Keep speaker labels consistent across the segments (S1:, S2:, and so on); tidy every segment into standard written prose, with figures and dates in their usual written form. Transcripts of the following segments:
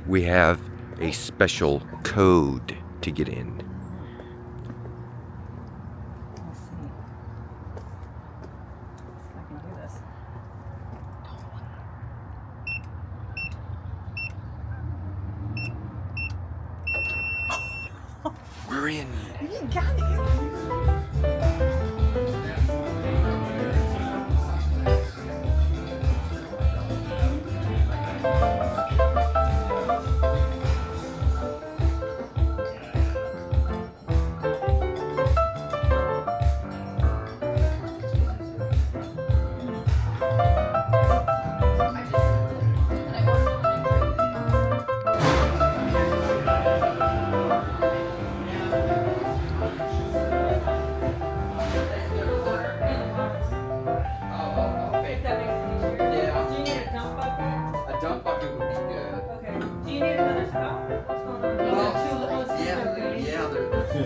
S1: We have a special code to get in.
S2: Let's see. If I can do this.
S1: We're in.
S2: You got it.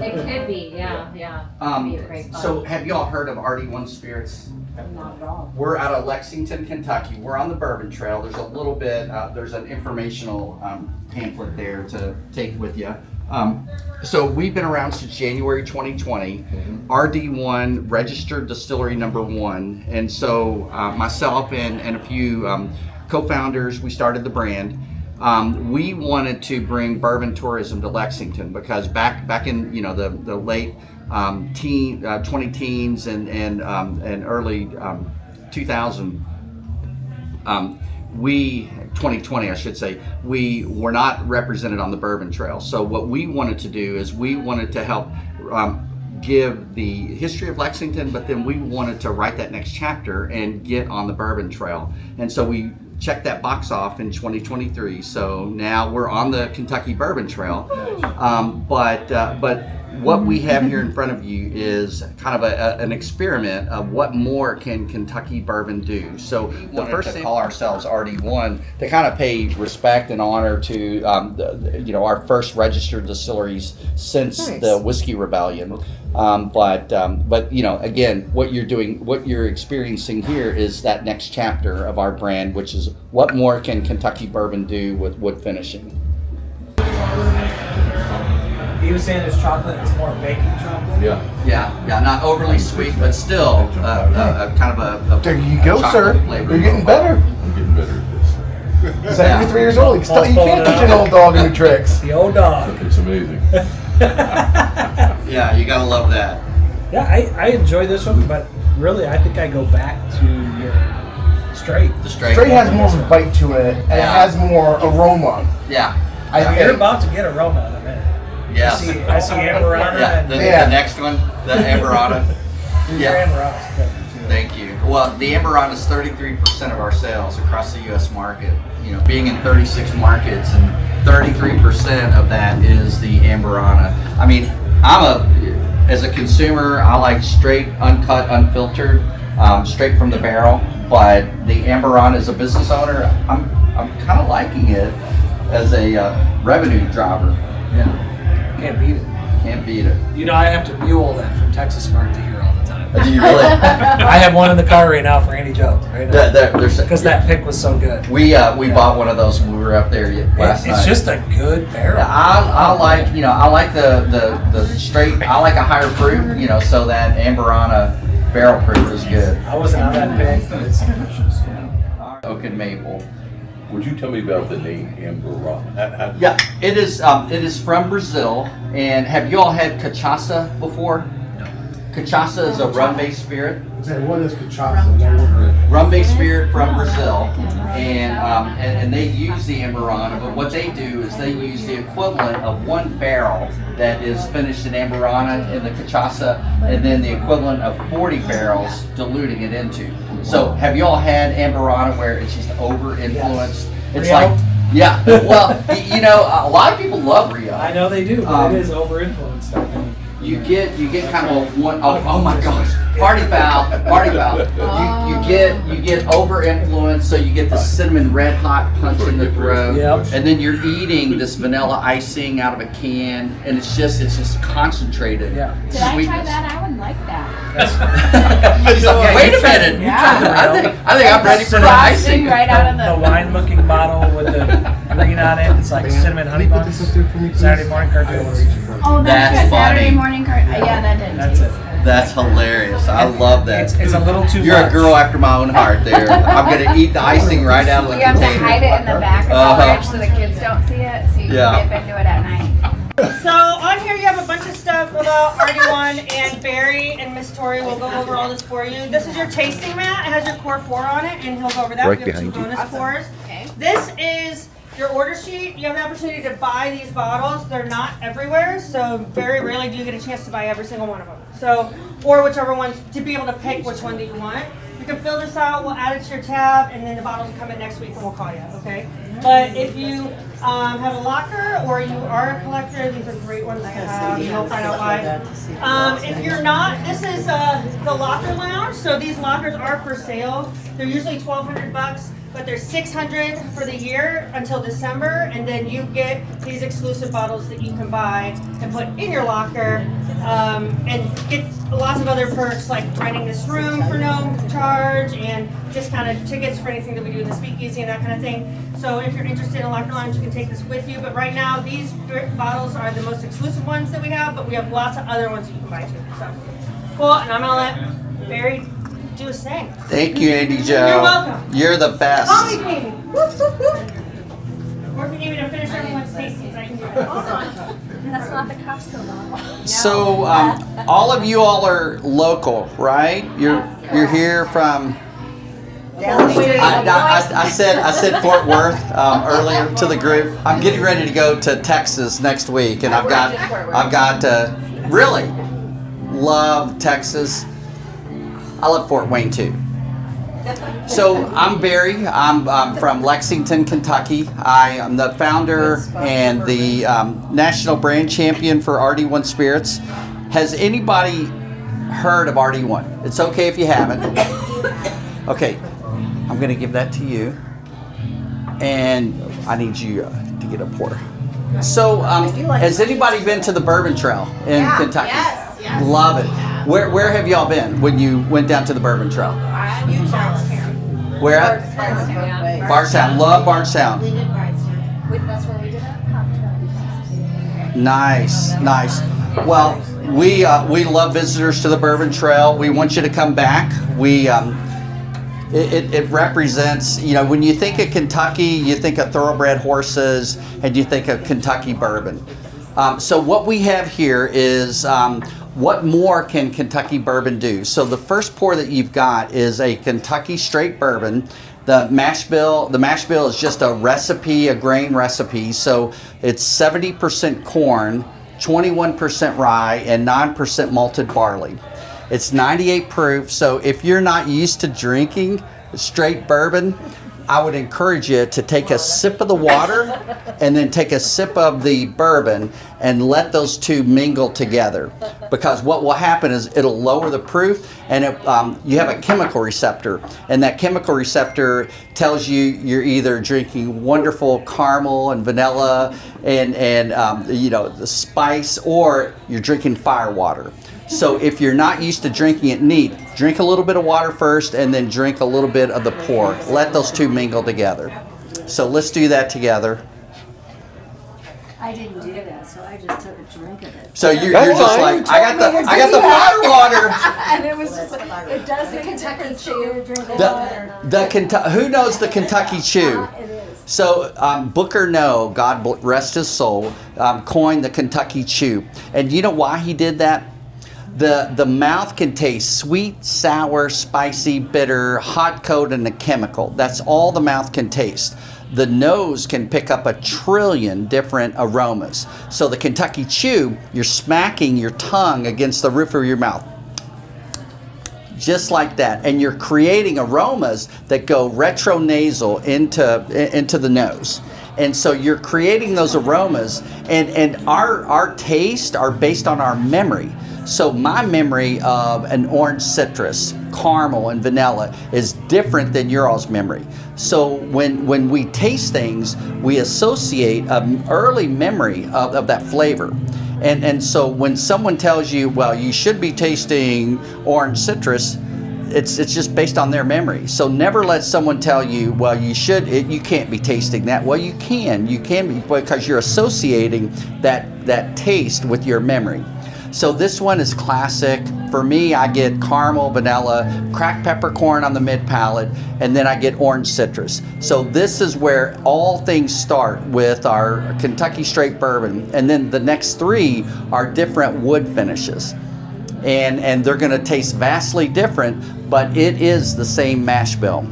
S3: It could be, yeah. Could be a great fun.
S4: So have y'all heard of RD1 Spirits?
S3: Not at all.
S4: We're out of Lexington, Kentucky. We're on the Bourbon Trail. There's a little bit, there's an informational pamphlet there to take with you. So we've been around since January 2020. RD1, registered distillery number 1. And so myself and a few co-founders, we started the brand. We wanted to bring bourbon tourism to Lexington because back in the late 20-teens and early 2000, 2020 I should say, we were not represented on the Bourbon Trail. So what we wanted to do is we wanted to help give the history of Lexington, but then we wanted to write that next chapter and get on the Bourbon Trail. And so we checked that box off in 2023. So now we're on the Kentucky Bourbon Trail. But what we have here in front of you is kind of an experiment of what more can Kentucky bourbon do. So the first to call ourselves RD1 to kind of pay respect and honor to our first registered distilleries since the Whiskey Rebellion. But again, what you're experiencing here is that next chapter of our brand, which is what more can Kentucky bourbon do with wood finishing.
S5: He was saying it's chocolate, it's more baking chocolate.
S4: Yeah, not overly sweet, but still kind of a
S6: There you go, sir.
S4: flavor.
S6: You're getting better.
S7: I'm getting better at this.
S6: 73 years old. You can't teach an old dog new tricks.
S5: The old dog.
S7: It's amazing.
S4: Yeah, you gotta love that.
S5: Yeah, I enjoy this one, but really I think I go back to your straight.
S4: The straight.
S6: Straight has more of a bite to it, and it has more aroma.
S4: Yeah.
S5: You're about to get aroma in a minute.
S4: Yes.
S5: I see Amberana.
S4: Yeah,
S5: and
S4: the next one, the Amberana.
S5: your Amberana's good too.
S4: Thank you. Well, the Amberana is 33% of our sales across the U.S. market. Being in 36 markets, and 33% of that is the Amberana. I mean, as a consumer, I like straight, uncut, unfiltered, straight from the barrel. But the Amberana, as a business owner, I'm kind of liking it as a revenue driver.
S5: Yeah. Can't beat it.
S4: Can't beat it.
S5: I have to mule that from Texas Smart to here all the time.
S4: Do you really?
S5: I have one in the car right now for Andy Joe. Right now. Because that pick was so good.
S4: We bought one of those when we were up there last night.
S5: It's just a good barrel.
S4: I like the straight. I like a higher proof. So that Amberana barrel proof is good.
S5: I wasn't on that pick, but it's delicious.
S4: Oak and maple.
S7: Would you tell me about the name Amberana?
S4: Yeah, it is from Brazil. And have you all had cachaça before? No. Cachaça is a rum-based spirit.
S6: What is cachaça?
S4: Rum-based spirit from Brazil, and they use the Amberana. But what they do is they use the equivalent of one barrel that is finished in Amberana in the cachaça, and then the equivalent of 40 barrels diluting it into. So have you all had Amberana where it's just over-influenced? It's
S5: Rio?
S4: like, yeah. Well, a lot of people love Rio.
S5: I know they do, but it is over-influenced.
S4: You get kind of oh my gosh. Party foul. You get over influence, so you get the cinnamon red hot punch in the throat,
S5: Yep.
S4: and then you're eating this vanilla icing out of a can, and it's just concentrated.
S5: Yeah.
S3: Did I try
S4: sweetness.
S3: that? I would like that.
S4: Wait a minute.
S3: Yeah.
S4: I think I'm ready for the icing.
S3: Right out of
S5: The wine-looking bottle with the green on it. It's like cinnamon honey buns. Saturday morning cartoons.
S3: Oh,
S4: That's
S3: that's good. Saturday
S4: funny.
S3: morning cart. Yeah, that didn't
S5: That's
S3: taste
S5: it.
S3: good.
S4: That's hilarious. I love that.
S5: It's a little too
S4: You're
S5: much.
S4: a girl after my own heart there. I'm gonna eat the icing right out of the
S3: You have to
S4: container.
S3: hide it in the back of
S4: Uh-huh.
S3: the fridge so the kids don't see it, so you
S4: Yeah.
S3: can dip into it at night.
S8: So on here you have a bunch of stuff about RD1, and Barry and Miss Tori will go over all this for you. This is your tasting mat. It has your core 4 on it, and he'll go over that.
S1: Right
S8: We have 2
S1: behind you.
S8: bonus cores.
S3: Okay.
S8: This is your order sheet. You have the opportunity to buy these bottles. They're not everywhere, so very rarely do you get a chance to buy every single one of them. So, or whichever one, to be able to pick which one that you want. You can fill this out, we'll add it to your tab, and then the bottles will come in next week and we'll call you, okay? But if you have a locker or you are a collector, these are great ones to have. You'll find out why. If you're not, this is the locker lounge. So these lockers are for sale. They're usually $1,200, but they're $600 for the year until December, and then you get these exclusive bottles that you can buy and put in your locker, and get lots of other perks like renting this room for no charge and discounted tickets for anything that we do in the Speakeasy and that kind of thing. So if you're interested in a locker lounge, you can take this with you. But right now, these bottles are the most exclusive ones that we have, but we have lots of other ones that you can buy too. So cool, and I'm gonna let Barry do his thing.
S4: Thank you, Andy Joe.
S8: You're welcome.
S4: You're the best.
S8: Call me, baby. Whoop, whoop, whoop. Or if you need me to finish everyone's tastings, I can do that.
S3: That's not the Costco bottle.
S4: So, all of you all are local, right? You're here from. I said Fort Worth earlier to the group. I'm getting ready to go to Texas next week, and I've got really love Texas. I love Fort Wayne too. So I'm Barry. I'm from Lexington, Kentucky. I am the founder and the national brand champion for RD1 Spirits. Has anybody heard of RD1? It's okay if you haven't. Okay, I'm going to give that to you. And I need you to get a pour. So, has anybody been to the Bourbon Trail in Kentucky?
S3: Yes.
S4: Love it. Where have y'all been when you went down to the Bourbon Trail? Where at?
S3: Yeah.
S4: Bardstown. Love Bardstown.
S3: That's where we did a cocktail.
S4: Nice. Well, we love visitors to the Bourbon Trail. We want you to come back. It represents, when you think of Kentucky, you think of thoroughbred horses, and you think of Kentucky bourbon. So what we have here is what more can Kentucky bourbon do? So the first pour that you've got is a Kentucky straight bourbon. The mash bill is just a recipe, a grain recipe. So it's 70% corn, 21% rye, and 9% malted barley. It's 98 proof, so if you're not used to drinking straight bourbon, I would encourage you to take a sip of the water and then take a sip of the bourbon and let those two mingle together. Because what will happen is it'll lower the proof, and you have a chemical receptor, and that chemical receptor tells you you're either drinking wonderful caramel and vanilla and the spice, or you're drinking fire water. So if you're not used to drinking it neat, drink a little bit of water first and then drink a little bit of the pour. Let those two mingle together. So let's do that together.
S9: I didn't do that, so I just took a drink of it.
S4: So you're just like, I got the fire water.
S9: And it was just, it does make Kentucky chew. Drink water.
S4: Who knows the Kentucky Chew?
S9: It is.
S4: So Booker Noe, God rest his soul, coined the Kentucky Chew. And you know why he did that? The mouth can taste sweet, sour, spicy, bitter, hot, cold, and a chemical. That's all the mouth can taste. The nose can pick up 1 trillion different aromas. So the Kentucky Chew, you're smacking your tongue against the roof of your mouth. Just like that. And you're creating aromas that go retronasal into the nose. And so you're creating those aromas, and our taste are based on our memory. So my memory of an orange citrus, caramel, and vanilla is different than your all's memory. So when we taste things, we associate an early memory of that flavor. And so when someone tells you, well, you should be tasting orange citrus, it's just based on their memory. So never let someone tell you, well, you can't be tasting that. Well, you can be, because you're associating that taste with your memory. So this one is classic. For me, I get caramel, vanilla, cracked peppercorn on the mid palate, and then I get orange citrus. So this is where all things start with our Kentucky straight bourbon, and then the next three are different wood finishes. And they're gonna taste vastly different, but it is the same mash bill.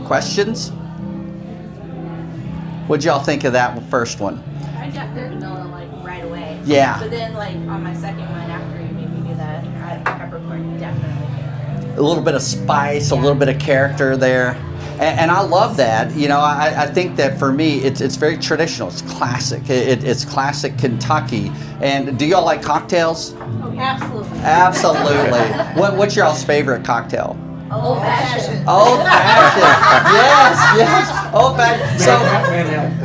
S4: Questions? What'd y'all think of that first one?
S9: I got their vanilla like right away.
S4: Yeah.
S9: But then like on my second one, after you made me do that, peppercorn definitely came through.
S4: A little bit of spice, a little bit of character there. And I love that. You know, I think that for me, it's very traditional. It's classic. It's classic Kentucky. And do y'all like cocktails?
S9: Oh, absolutely.
S4: Absolutely. What's your all's favorite cocktail?
S9: Old fashioned.
S4: Old fashioned. Yes. Old fashioned. So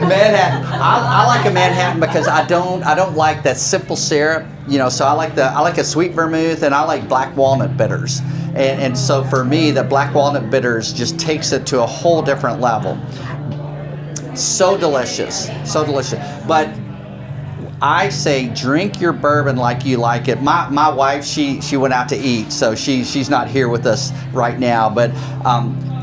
S4: Manhattan. I like a Manhattan because I don't like that simple syrup. You know, so I like a sweet vermouth, and I like black walnut bitters. And so for me, the black walnut bitters just takes it to a whole different level. So delicious, so delicious. But I say drink your bourbon like you like it. My wife, she went out to eat, so she's not here with us right now. But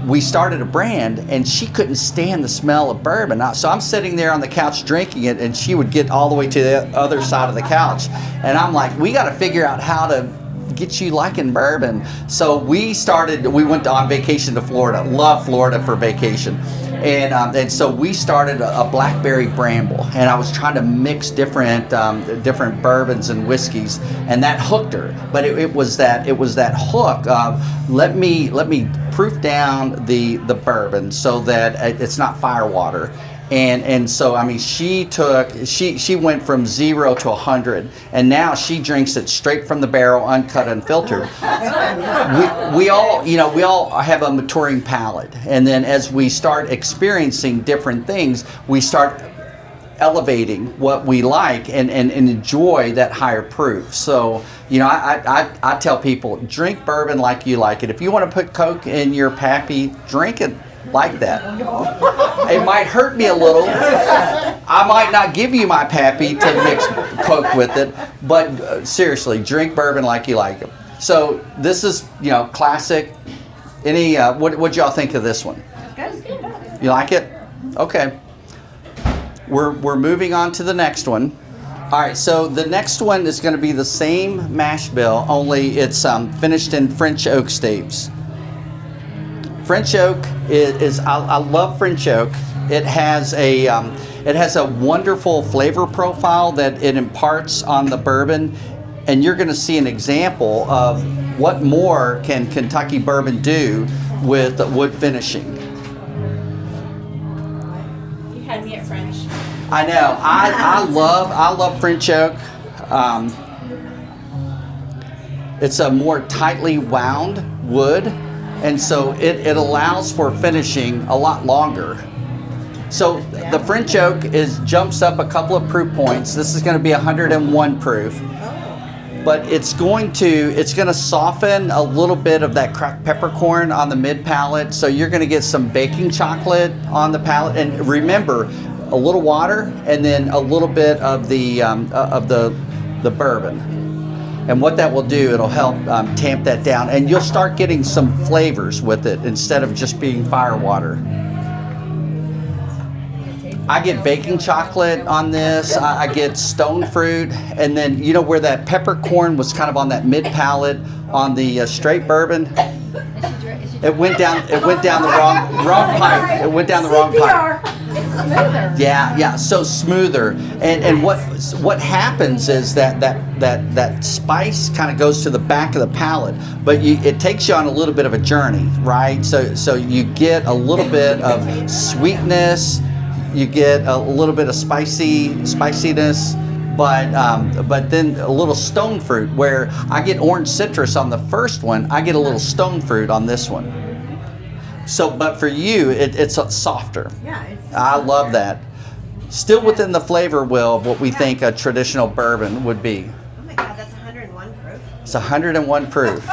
S4: we started a brand, and she couldn't stand the smell of bourbon. So I'm sitting there on the couch drinking it, and she would get all the way to the other side of the couch, and I'm like, we got to figure out how to get you liking bourbon. So we went on vacation to Florida. Love Florida for vacation. And so we started a blackberry bramble, and I was trying to mix different bourbons and whiskeys, and that hooked her. But it was that hook of let me proof down the bourbon so that it's not firewater. And so I mean she went from 0 to 100, and now she drinks it straight from the barrel, uncut, unfiltered. we all have a maturing palate, and then as we start experiencing different things, we start elevating what we like and enjoy that higher proof. So I tell people, drink bourbon like you like it. If you want to put Coke in your Pappy, drink it like that. It might hurt me a little. I might not give you my Pappy to mix Coke with it, but seriously, drink bourbon like you like it. So this is classic. Any what y'all think of this one? You like it? Okay. We're moving on to the next one. All right, so the next one is going to be the same mash bill, only it's finished in French oak staves. French oak is I love French oak. It has a wonderful flavor profile that it imparts on the bourbon, and you're going to see an example of what more can Kentucky bourbon do with the wood finishing.
S9: You had me at French.
S4: I know. I love French oak. It's a more tightly wound wood, and so it allows for finishing a lot longer. So the French oak jumps up a couple of proof points. This is going to be 101 proof. But it's going to soften a little bit of that cracked peppercorn on the mid palate. So you're going to get some baking chocolate on the palate, and remember, a little water and then a little bit of the bourbon. And what that will do, it'll help tamp that down, and you'll start getting some flavors with it instead of just being fire water. I get baking chocolate on this. I get stone fruit, and then where that peppercorn was kind of on that mid palate on the straight bourbon. It went down the wrong pipe. It went down the wrong pipe.
S9: It's smoother.
S4: Yeah. So smoother, and what happens is that spice kind of goes to the back of the palate, but it takes you on a little bit of a journey, right? So you get a little bit of sweetness. You get a little bit of spiciness, but then a little stone fruit. Where I get orange citrus on the first one, I get a little stone fruit on this one. So, but for you, it's softer.
S2: Yeah, it's
S4: I love that. Still within the flavor wheel of what we think a traditional bourbon would be.
S3: Oh my god, that's 101 proof.
S4: It's 101 proof.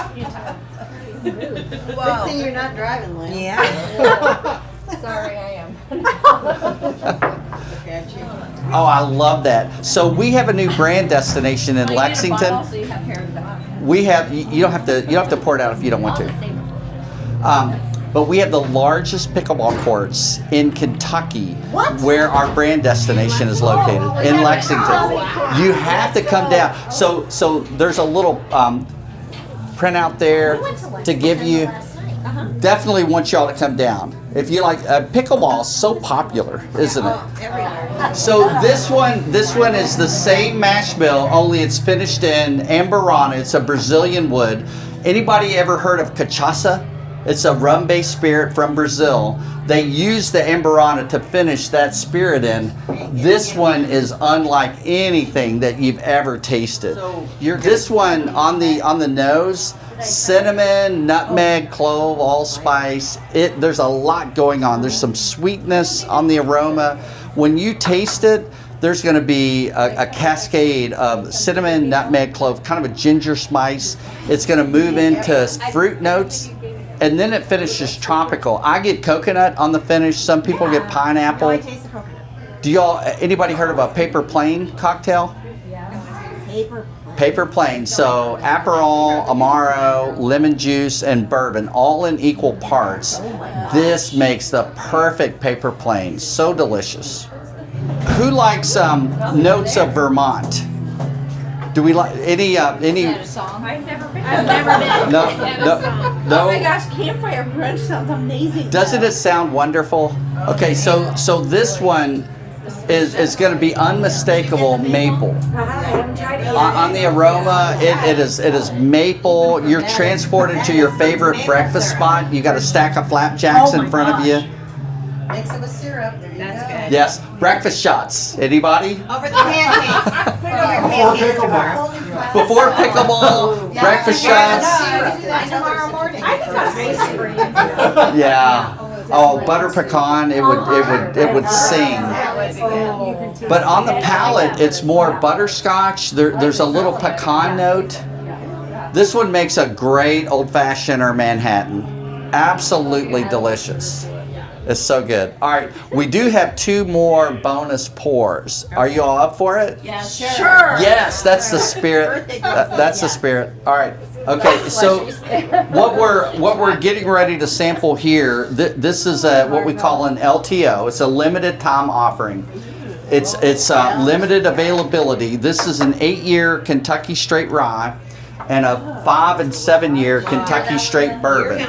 S3: Good thing you're not driving, Lynn.
S2: yeah.
S3: Sorry, I am.
S4: Oh, I love that. So we have a new brand destination in Lexington.
S3: Also, you have hair in the back.
S4: We have, you don't have to pour it out if you don't want to. But we have the largest pickleball courts in Kentucky, where our brand destination is located in Lexington. You have to come down. So there's a little printout there to give you. Definitely want y'all to come down. If you like, pickleball is so popular, isn't it?
S3: Everywhere.
S4: So this one is the same mash bill, only it's finished in Amberana. It's a Brazilian wood. Anybody ever heard of cachaça? It's a rum-based spirit from Brazil. They use the Amberana to finish that spirit in. This one is unlike anything that you've ever tasted. This one on the nose, cinnamon, nutmeg, clove, allspice. There's a lot going on. There's some sweetness on the aroma. When you taste it, there's going to be a cascade of cinnamon, nutmeg, clove, kind of a ginger spice. It's going to move into fruit notes. And then it finishes tropical. I get coconut on the finish. Some people get pineapple.
S3: I taste the coconut.
S4: Do y'all, anybody heard of a paper plane cocktail?
S3: Paper.
S4: Paper plane. So Aperol, Amaro, lemon juice, and bourbon, all in equal parts. This makes the perfect paper plane. So delicious. Who likes notes of Vermont? Do we like any?
S9: I've never been.
S4: No.
S2: Oh my gosh, campfire brunch sounds amazing.
S4: Doesn't it sound wonderful? Okay, so this one is going to be unmistakable maple. On the aroma, it is maple. You're transported to your favorite breakfast spot. You got a stack of flapjacks in front of you.
S3: Mix it with syrup. There you go.
S4: Yes, breakfast shots. Anybody?
S3: Over the pancakes. Put it over your pancakes tomorrow.
S4: Before pickleball, breakfast shots.
S3: Tomorrow morning.
S2: I think that's amazing for you.
S4: Yeah. Oh, butter pecan. It would sing. But on the palate, it's more butterscotch. There's a little pecan note. This one makes a great old-fashioned or Manhattan. Absolutely delicious. It's so good. All right, we do have 2 more bonus pours. Are you all up for it?
S3: Yeah,
S2: Sure.
S4: Yes, that's the spirit. That's the spirit. All right. Okay. So what we're getting ready to sample here. This is what we call an LTO. It's a limited time offering. It's limited availability. This is an 8-year Kentucky straight rye and a 5 and 7-year Kentucky straight bourbon.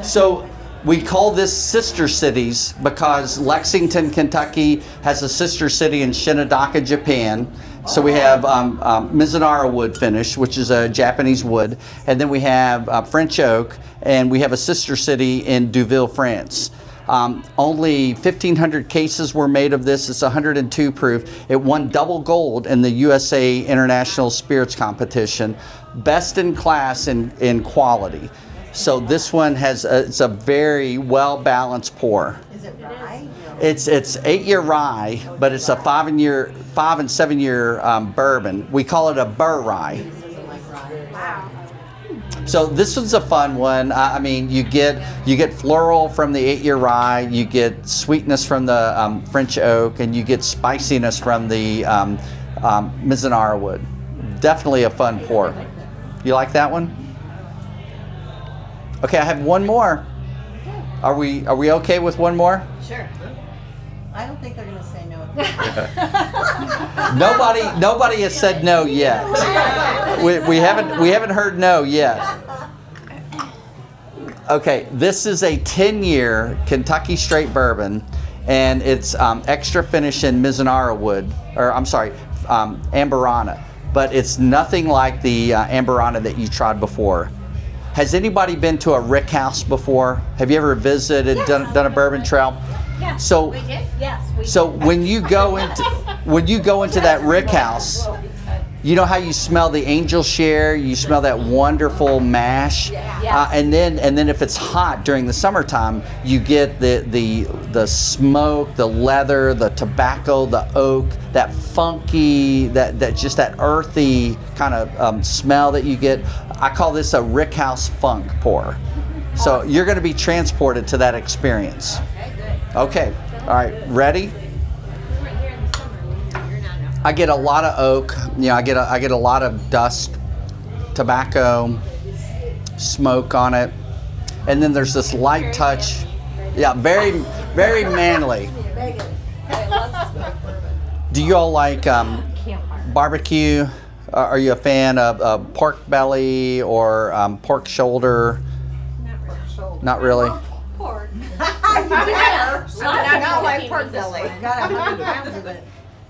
S4: So we call this Sister Cities because Lexington, Kentucky has a sister city in Shinadaka, Japan. So we have Mizunara wood finish, which is a Japanese wood. And then we have French oak, and we have a sister city in Deauville, France. Only 1,500 cases were made of this. It's 102 proof. It won double gold in the USA International Spirits Competition. Best in class in quality. So this one it's a very well balanced pour.
S3: Is it rye?
S4: It's 8-year rye, but it's a 5 and 7-year bourbon. We call it a burr rye.
S3: Wow.
S4: So this one's a fun one. I mean, you get floral from the 8-year rye, you get sweetness from the French oak, and you get spiciness from the Mizunara wood. Definitely a fun pour. You like that one? Okay, I have one more. Are we okay with one more?
S3: Sure. I don't think they're going to say no.
S4: Nobody has said no yet. We haven't heard no yet. Okay, this is a 10-year Kentucky straight bourbon, and it's extra finish in Mizunara wood, Amberana, but it's nothing like the Amberana that you tried before. Has anybody been to a rick house before? Have you ever visited, done a bourbon trail?
S3: Yeah.
S4: So
S3: We did? Yes. We
S4: so when you go into that rick house, you know how you smell the angel share, you smell that wonderful mash, and then if it's hot during the summertime, you get the smoke, the leather, the tobacco, the oak, that funky, that just that earthy kind of smell that you get. I call this a rick house funk pour. So you're going to be transported to that experience. Okay, all right, ready? I get a lot of oak. You know, I get a lot of dust, tobacco, smoke on it, and then there's this light touch. Yeah, very manly. Do you all like barbecue? Are you a fan of pork belly or pork shoulder? Not really.
S3: Pork.
S10: Not like pork belly. Got 100 pounds of it.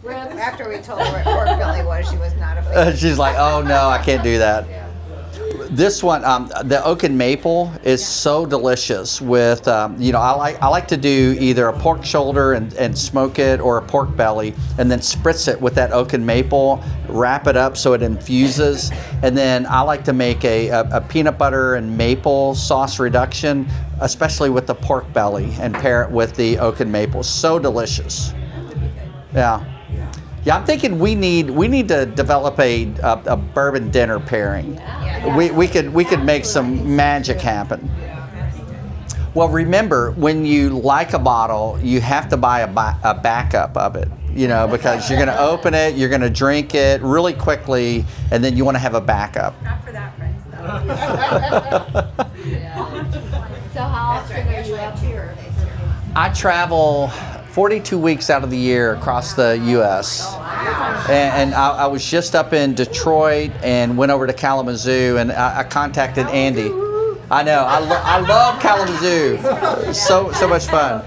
S10: After we told her what pork belly was, she was not a fan.
S4: She's like, oh no, I can't do that. This one, the oak and maple is so delicious. With I like to do either a pork shoulder and smoke it, or a pork belly, and then spritz it with that oak and maple, wrap it up so it infuses, and then I like to make a peanut butter and maple sauce reduction, especially with the pork belly, and pair it with the oak and maple. So delicious. Yeah. Yeah, I'm thinking we need to develop a bourbon dinner pairing. We could make some magic happen. Well, remember, when you like a bottle, you have to buy a backup of it. You know, because you're going to open it, you're going to drink it really quickly, and then you want to have a backup.
S3: Not for that price, though. So how often are you up here?
S4: I travel 42 weeks out of the year across the U.S. And I was just up in Detroit and went over to Kalamazoo, and I contacted Andy. I know, I love Kalamazoo. So much fun.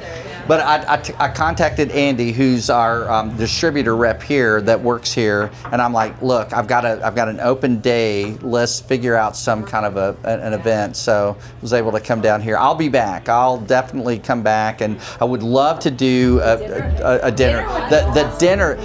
S4: But I contacted Andy, who's our distributor rep here that works here, and I'm like, look, I've got an open day. Let's figure out some kind of an event. So I was able to come down here. I'll be back. I'll definitely come back, and I would love to do a dinner. The dinner.